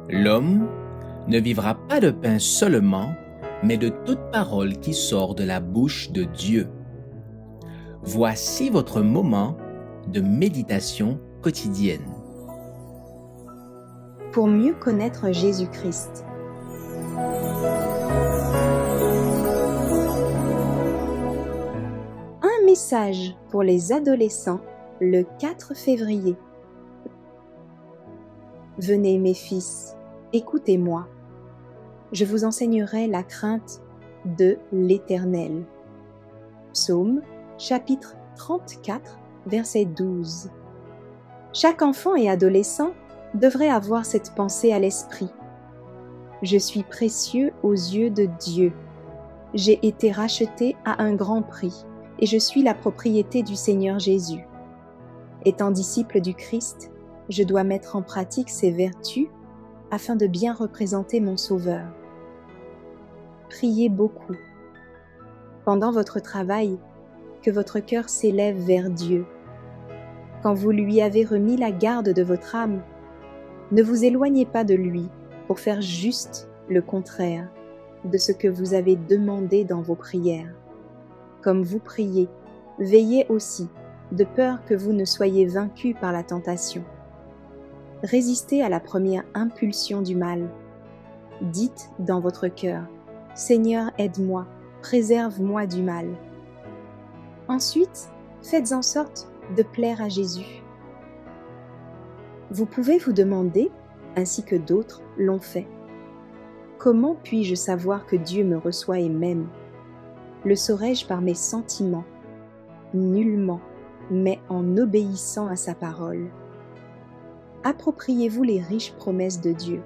L'homme ne vivra pas de pain seulement, mais de toute parole qui sort de la bouche de Dieu. Voici votre moment de méditation quotidienne. Pour mieux connaître Jésus-Christ. Un message pour les adolescents le 4 février. Venez mes fils, écoutez-moi. Je vous enseignerai la crainte de l'Éternel. Psaume, chapitre 34, verset 12. Chaque enfant et adolescent devrait avoir cette pensée à l'esprit. Je suis précieux aux yeux de Dieu. J'ai été racheté à un grand prix et je suis la propriété du Seigneur Jésus. Étant disciple du Christ, je dois mettre en pratique ses vertus afin de bien représenter mon Sauveur. Priez beaucoup. Pendant votre travail, que votre cœur s'élève vers Dieu. Quand vous lui avez remis la garde de votre âme, ne vous éloignez pas de lui pour faire juste le contraire de ce que vous avez demandé dans vos prières. Comme vous priez, veillez aussi, de peur que vous ne soyez vaincus par la tentation. Résistez à la première impulsion du mal. Dites dans votre cœur, « Seigneur, aide-moi, préserve-moi du mal. » Ensuite, faites en sorte de plaire à Jésus. Vous pouvez vous demander, ainsi que d'autres l'ont fait, « Comment puis-je savoir que Dieu me reçoit et m'aime? Le saurai-je par mes sentiments? Nullement, mais en obéissant à sa parole. » Appropriez-vous les riches promesses de Dieu.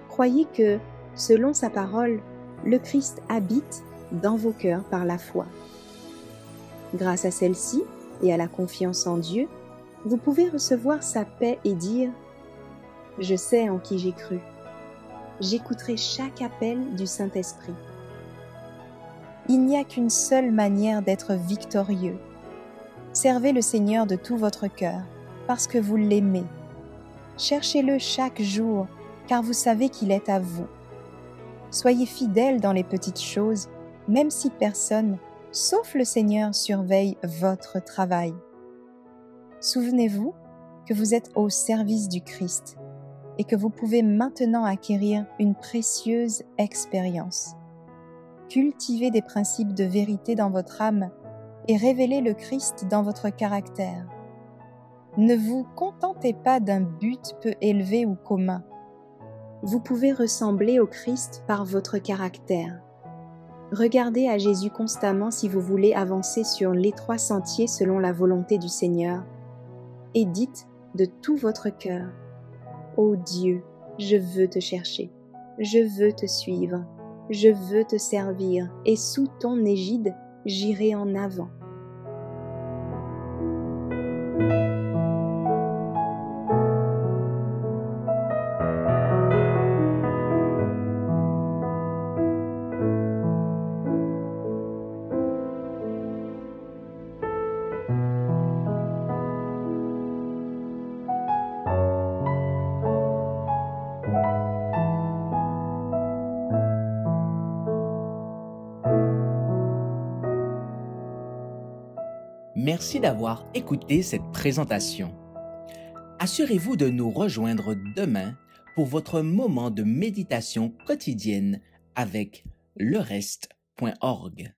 Croyez que, selon sa parole, le Christ habite dans vos cœurs par la foi. Grâce à celle-ci et à la confiance en Dieu, vous pouvez recevoir sa paix et dire « Je sais en qui j'ai cru. J'écouterai chaque appel du Saint-Esprit. » Il n'y a qu'une seule manière d'être victorieux. Servez le Seigneur de tout votre cœur, parce que vous l'aimez. Cherchez-le chaque jour, car vous savez qu'il est à vous. Soyez fidèles dans les petites choses, même si personne, sauf le Seigneur, surveille votre travail. Souvenez-vous que vous êtes au service du Christ et que vous pouvez maintenant acquérir une précieuse expérience. Cultivez des principes de vérité dans votre âme et révélez le Christ dans votre caractère. Ne vous contentez pas d'un but peu élevé ou commun. Vous pouvez ressembler au Christ par votre caractère. Regardez à Jésus constamment si vous voulez avancer sur l'étroit sentier selon la volonté du Seigneur. Et dites de tout votre cœur, « Ô Dieu, je veux te chercher, je veux te suivre, je veux te servir, et sous ton égide, j'irai en avant. » Merci d'avoir écouté cette présentation. Assurez-vous de nous rejoindre demain pour votre moment de méditation quotidienne avec lereste.org.